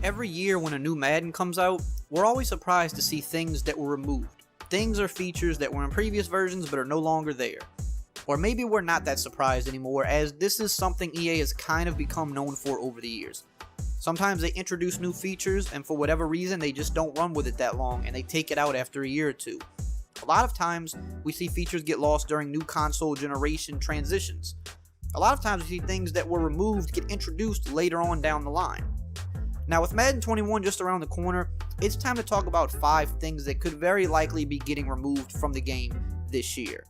Every year when a new Madden comes out, we're always surprised to see things that were removed. Things or features that were in previous versions but are no longer there. Or maybe we're not that surprised anymore, as this is something EA has kind of become known for over the years. Sometimes they introduce new features and for whatever reason they just don't run with it that long and they take it out after a year or two. A lot of times we see features get lost during new console generation transitions. A lot of times we see things that were removed get introduced later on down the line. Now with Madden 21 just around the corner, it's time to talk about 5 things that could very likely be getting removed from the game this year.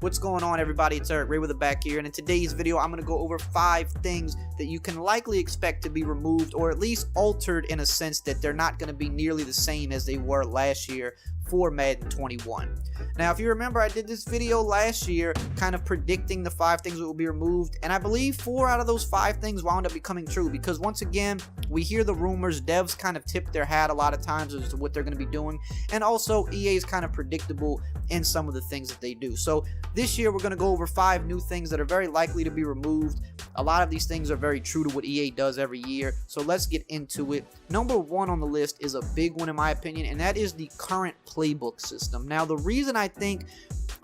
What's going on, everybody? It's EricRayweather back here, and in today's video I'm going to go over 5 things that you can likely expect to be removed, or at least altered in a sense that they're not going to be nearly the same as they were last year for Madden 21. Now if you remember, I did this video last year kind of predicting the 5 things that will be removed, and I believe 4 out of those 5 things wound up becoming true, because once again we hear the rumors, devs kind of tip their hat a lot of times as to what they're going to be doing, and also EA is kind of predictable in some of the things that they do. So this year we're going to go over 5 new things that are very likely to be removed. A lot of these things are very true to what EA does every year, so let's get into it. Number 1 on the list is a big one in my opinion, and that is the current Playbook system. Now the reason I think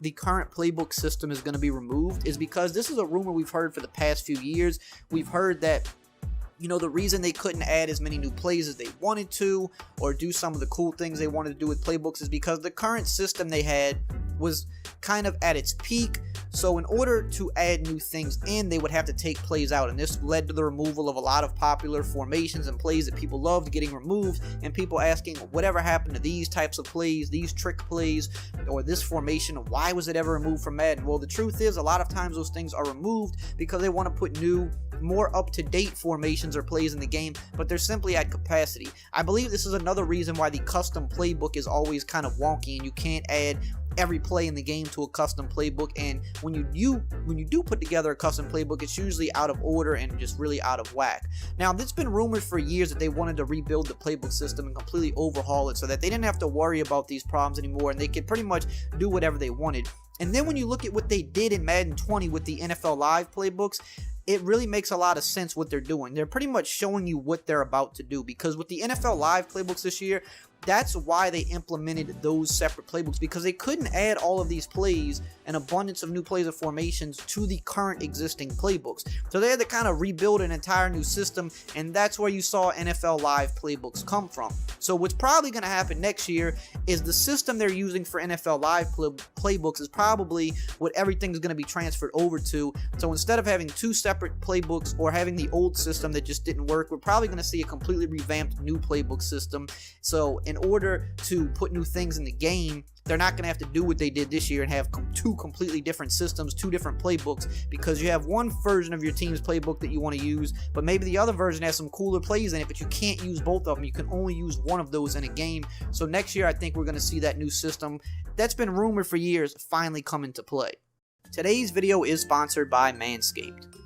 the current Playbook system is going to be removed is because this is a rumor we've heard for the past few years. We've heard that, you know, the reason they couldn't add as many new plays as they wanted to, or do some of the cool things they wanted to do with playbooks, is because the current system they had was kind of at its peak. So in order to add new things in, they would have to take plays out, and this led to the removal of a lot of popular formations and plays that people loved getting removed, and people asking whatever happened to these types of plays, these trick plays, or this formation, why was it ever removed from Madden? Well, the truth is a lot of times those things are removed because they want to put new, more up-to-date formations or plays in the game, but they're simply at capacity. I believe this is another reason why the custom playbook is always kind of wonky, and you can't add every play in the game to a custom playbook, and when you do put together a custom playbook, it's usually out of order and just really out of whack. Now it's been rumored for years that they wanted to rebuild the playbook system and completely overhaul it so that they didn't have to worry about these problems anymore and they could pretty much do whatever they wanted. And then when you look at what they did in Madden 20 with the NFL Live playbooks, it really makes a lot of sense what they're doing. They're pretty much showing you what they're about to do, because with the NFL Live playbooks this year, that's why they implemented those separate playbooks, because they couldn't add all of these plays, an abundance of new plays or formations, to the current existing playbooks. So they had to kind of rebuild an entire new system, and that's where you saw NFL Live playbooks come from. So what's probably going to happen next year is the system they're using for NFL Live playbooks is probably what everything's going to be transferred over to. So instead of having 2 separate playbooks or having the old system that just didn't work, we're probably going to see a completely revamped new playbook system. So in order to put new things in the game, they're not going to have to do what they did this year and have 2 completely different systems, 2 different playbooks, because you have one version of your team's playbook that you want to use, but maybe the other version has some cooler plays in it, but you can't use both of them. You can only use one of those in a game. So next year I think we're going to see that new system that's been rumored for years finally come into play. Today's video is sponsored by Manscaped.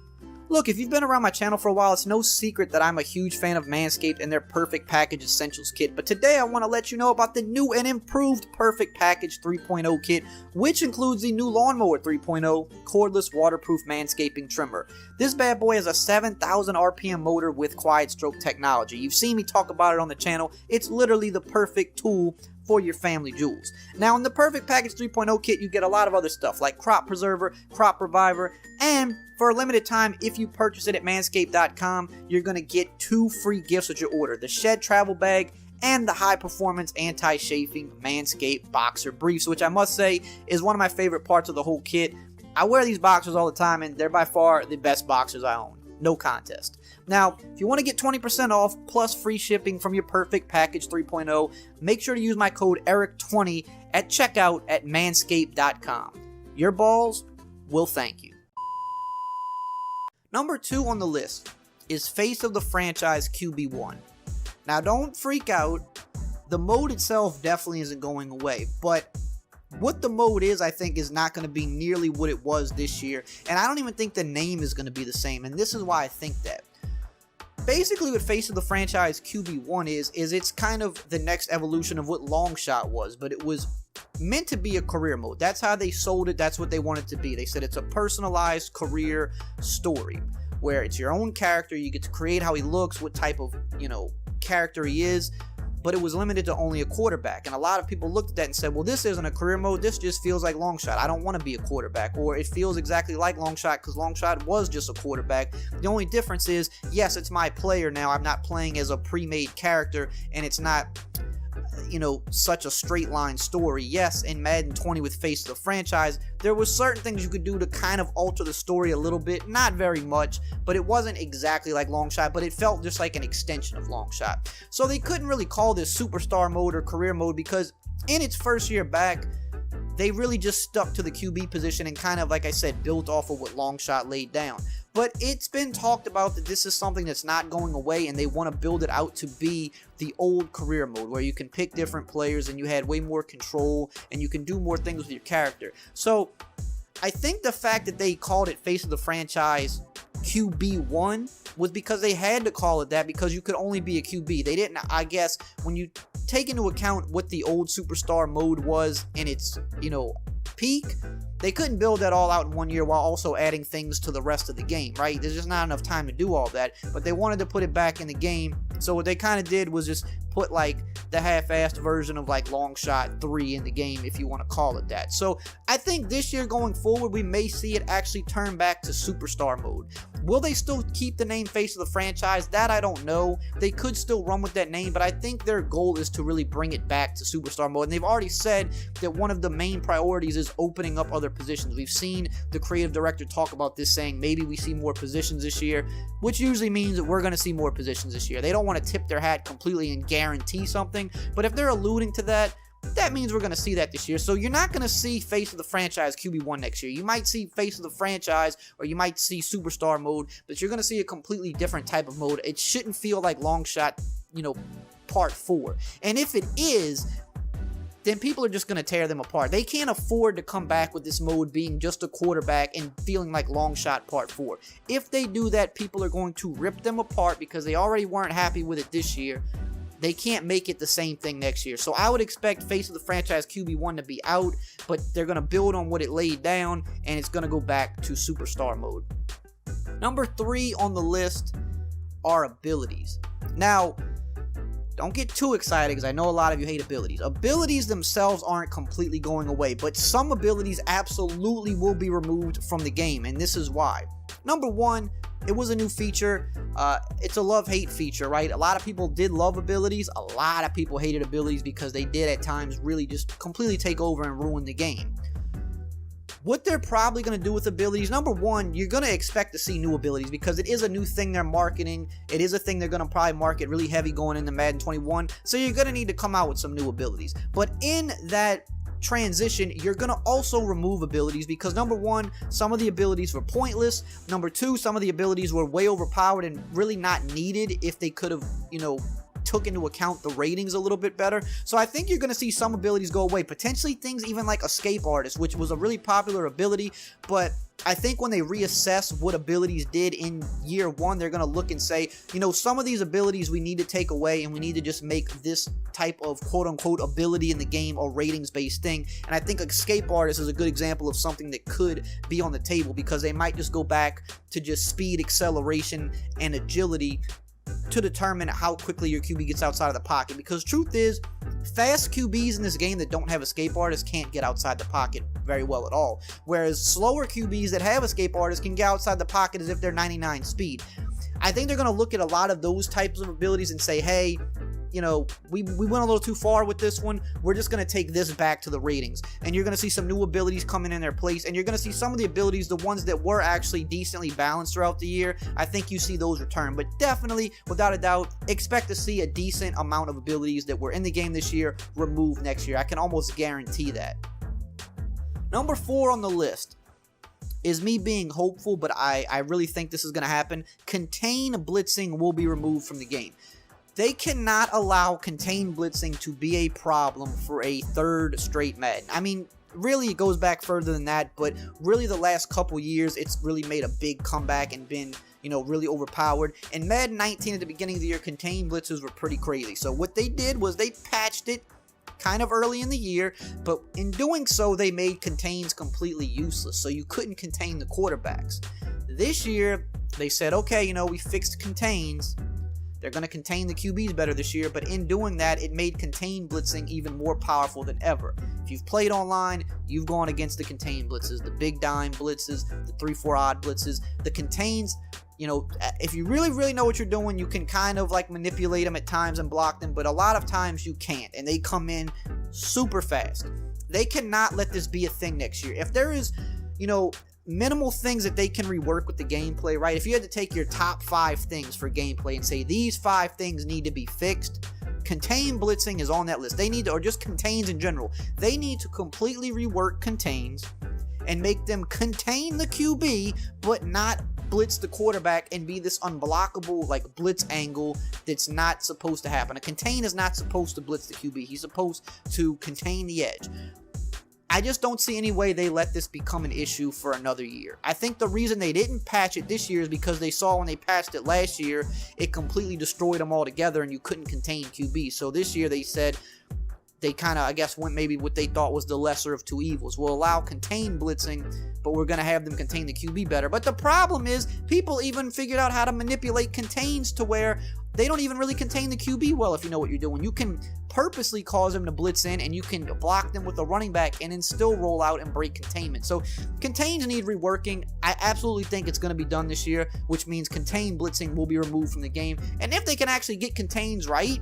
Look, if you've been around my channel for a while, it's no secret that I'm a huge fan of Manscaped and their Perfect Package Essentials Kit, but today I want to let you know about the new and improved Perfect Package 3.0 Kit, which includes the new Lawnmower 3.0 cordless waterproof manscaping trimmer. This bad boy has a 7,000 RPM motor with quiet stroke technology. You've seen me talk about it on the channel. It's literally the perfect tool for your family jewels. Now in the Perfect Package 3.0 kit, you get a lot of other stuff like Crop Preserver, Crop Reviver, and for a limited time, if you purchase it at manscaped.com, you're going to get 2 free gifts with your order: the Shed Travel Bag and the high performance anti-chafing Manscaped Boxer Briefs, which I must say is one of my favorite parts of the whole kit. I wear these boxers all the time, and they're by far the best boxers I own. No contest. Now, if you want to get 20% off plus free shipping from your Perfect Package 3.0, make sure to use my code ERIC20 at checkout at manscaped.com. Your balls will thank you. Number 2 on the list is Face of the Franchise QB1. Now, don't freak out. The mode itself definitely isn't going away, but what the mode is, I think, is not going to be nearly what it was this year, and I don't even think the name is going to be the same, and this is why I think that. Basically, what Face of the Franchise QB1 is it's kind of the next evolution of what Long Shot was, but it was meant to be a career mode. That's how they sold it. That's what they wanted to be. They said it's a personalized career story where it's your own character. You get to create how he looks, what type of, character he is, but it was limited to only a quarterback. And a lot of people looked at that and said, well, this isn't a career mode. This just feels like long shot. I don't want to be a quarterback. Or it feels exactly like long shot because long shot was just a quarterback. The only difference is, yes, it's my player now. I'm not playing as a pre-made character, and it's not, you know, such a straight line story. Yes, in Madden 20 with Face of the Franchise, there was certain things you could do to kind of alter the story a little bit, not very much, but it wasn't exactly like long shot, but it felt just like an extension of long shot. So they couldn't really call this superstar mode or career mode because in its first year back, they really just stuck to the QB position and kind of, like I said, built off of what long shot laid down. But it's been talked about that this is something that's not going away, and they want to build it out to be the old career mode where you can pick different players and you had way more control and you can do more things with your character. So I think the fact that they called it Face of the Franchise QB1 was because they had to call it that because you could only be a QB. They didn't, I guess, when you take into account what the old superstar mode was in its, you know, peak, they couldn't build that all out in 1 year while also adding things to the rest of the game, right? There's just not enough time to do all that, but they wanted to put it back in the game. So what they kind of did was just put like the half-assed version of like Long Shot 3 in the game, if you want to call it that. So I think this year going forward, we may see it actually turn back to superstar mode. Will they still keep the name Face of the Franchise? That I don't know. They could still run with that name, but I think their goal is to really bring it back to superstar mode. And they've already said that one of the main priorities is opening up other positions. We've seen the creative director talk about this, saying maybe we see more positions this year, which usually means that we're going to see more positions this year. They don't want to tip their hat completely and guarantee something, but if they're alluding to that, that means we're going to see that this year. So you're not going to see Face of the Franchise QB1 next year. You might see Face of the Franchise, or you might see Superstar mode, but you're going to see a completely different type of mode. It shouldn't feel like Long Shot, you know, Part 4. And if it is, then people are just going to tear them apart. They can't afford to come back with this mode being just a quarterback and feeling like Long Shot Part 4. If they do that, people are going to rip them apart because they already weren't happy with it this year. They can't make it the same thing next year. So I would expect Face of the Franchise QB1 to be out, but they're going to build on what it laid down, and it's going to go back to Superstar mode. Number 3 on the list are abilities. Now, don't get too excited because I know a lot of you hate abilities. Abilities themselves aren't completely going away, but some abilities absolutely will be removed from the game, and this is why. Number 1, it was a new feature. It's a love-hate feature, right? A lot of people did love abilities. A lot of people hated abilities because they did at times really just completely take over and ruin the game. What they're probably going to do with abilities, number 1, you're going to expect to see new abilities because it is a new thing they're marketing. It is a thing they're going to probably market really heavy going into Madden 21. So you're going to need to come out with some new abilities. But in that transition, you're going to also remove abilities because number 1, some of the abilities were pointless. Number 2, some of the abilities were way overpowered and really not needed if they could have, you know, took into account the ratings a little bit better. So I think you're going to see some abilities go away. Potentially things even like Escape Artist, which was a really popular ability, but I think when they reassess what abilities did in year 1, they're going to look and say, you know, some of these abilities we need to take away and we need to just make this type of quote-unquote ability in the game a ratings-based thing. And I think Escape Artist is a good example of something that could be on the table because they might just go back to just speed, acceleration, and agility to determine how quickly your QB gets outside of the pocket, because truth is, fast QBs in this game that don't have Escape Artists can't get outside the pocket very well at all, whereas slower QBs that have Escape Artists can get outside the pocket as if they're 99 speed. I think they're going to look at a lot of those types of abilities and say, hey, you know, we went a little too far with this one. We're just going to take this back to the ratings. And you're going to see some new abilities coming in their place. And you're going to see some of the abilities, the ones that were actually decently balanced throughout the year, I think you see those return. But definitely, without a doubt, expect to see a decent amount of abilities that were in the game this year removed next year. I can almost guarantee that. Number 4 on the list is me being hopeful, but I really think this is going to happen. Contain blitzing will be removed from the game. They cannot allow contained blitzing to be a problem for a 3rd straight Madden. I mean, really, it goes back further than that, but really the last couple years, it's really made a big comeback and been, you know, really overpowered. In Madden 19 at the beginning of the year, contained blitzes were pretty crazy. So what they did was they patched it kind of early in the year, but in doing so, they made contains completely useless, so you couldn't contain the quarterbacks. This year, they said, okay, you know, we fixed contains. They're going to contain the QBs better this year, but in doing that, it made contain blitzing even more powerful than ever. If you've played online, you've gone against the contain blitzes, the big dime blitzes, the 3-4 odd blitzes, the contains. You know, if you really know what you're doing, you can kind of like manipulate them at times and block them, but a lot of times you can't, and they come in super fast. They cannot let this be a thing next year. If there is, you know, minimal things that they can rework with the gameplay, right? If you had to take your top 5 things for gameplay and say these 5 things need to be fixed, contain blitzing is on that list. They need to, or just contains in general, they need to completely rework contains and make them contain the QB, but not blitz the quarterback and be this unblockable like blitz angle that's not supposed to happen. A contain is not supposed to blitz the QB. He's supposed to contain the edge. I just don't see any way they let this become an issue for another year. I think the reason they didn't patch it this year is because they saw when they patched it last year, it completely destroyed them altogether and you couldn't contain QB. So this year they said, they kind of, I guess, went maybe what they thought was the lesser of two evils. We'll allow contain blitzing, but we're going to have them contain the QB better. But the problem is, people even figured out how to manipulate contains to where they don't even really contain the QB well if you know what you're doing. You can purposely cause them to blitz in, and you can block them with a running back and then still roll out and break containment. So contains need reworking. I absolutely think it's going to be done this year, which means contain blitzing will be removed from the game. And if they can actually get contains right,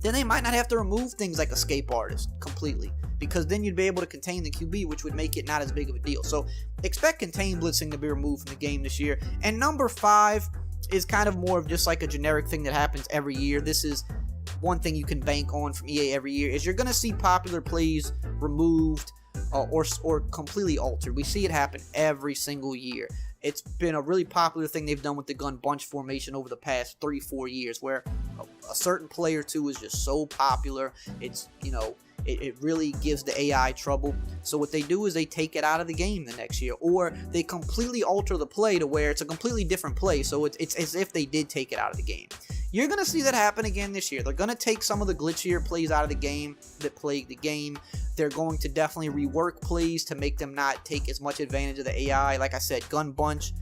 then they might not have to remove things like escape artist completely, because then you'd be able to contain the QB, which would make it not as big of a deal. So expect contain blitzing to be removed from the game this year. And number 5 is kind of more of just like a generic thing that happens every year. This is one thing you can bank on from EA every year, is you're going to see popular plays removed or completely altered. We see it happen every single year. It's been a really popular thing they've done with the gun bunch formation over the past 3-4 years, where a certain play or two is just so popular. It's, you know, it really gives the AI trouble. So what they do is they take it out of the game the next year, or they completely alter the play to where it's a completely different play. So it's as if they did take it out of the game. You're going to see that happen again this year. They're going to take some of the glitchier plays out of the game that plague the game. They're going to definitely rework plays to make them not take as much advantage of the AI. Like I said, gun bunch.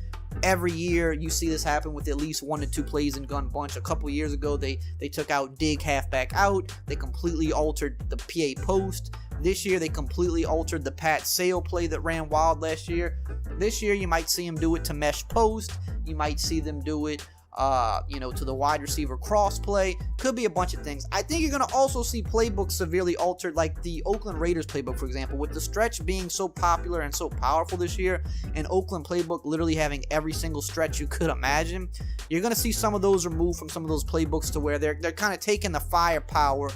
Every year you see this happen with at least 1 to 2 plays in gun bunch. A couple years ago they took out dig halfback out. They completely altered the PA post. This year they completely altered the Pat Sale play that ran wild last year. This year you might see them do it to mesh post. You might see them do it to the wide receiver cross play. Could be a bunch of things. I think you're going to also see playbooks severely altered, like the Oakland Raiders playbook, for example, with the stretch being so popular and so powerful this year, and Oakland playbook literally having every single stretch you could imagine. You're going to see some of those removed from some of those playbooks to where they're kind of taking the firepower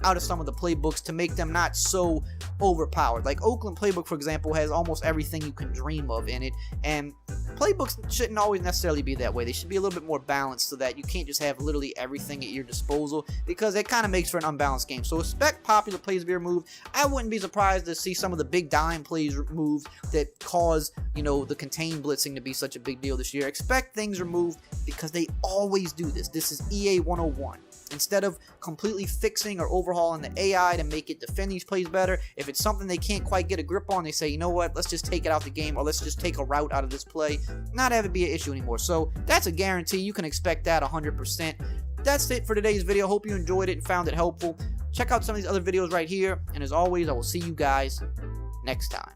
out of some of the playbooks to make them not so overpowered. Like Oakland playbook, for example, has almost everything you can dream of in it, and playbooks shouldn't always necessarily be that way. They should be a little bit more balanced, so that you can't just have literally everything at your disposal, because it kind of makes for an unbalanced game. So expect popular plays to be removed. I wouldn't be surprised to see some of the big dime plays removed that cause, the contain blitzing to be such a big deal this year. Expect things removed, because they always do this. This is EA 101. Instead of completely fixing or overhauling the AI to make it defend these plays better, if it's something they can't quite get a grip on, they say, you know what, let's just take it out the game, or let's just take a route out of this play, not have it be an issue anymore. So that's a guarantee. You can expect that 100%. That's it for today's video. Hope you enjoyed it and found it helpful. Check out some of these other videos right here, and as always, I will see you guys next time.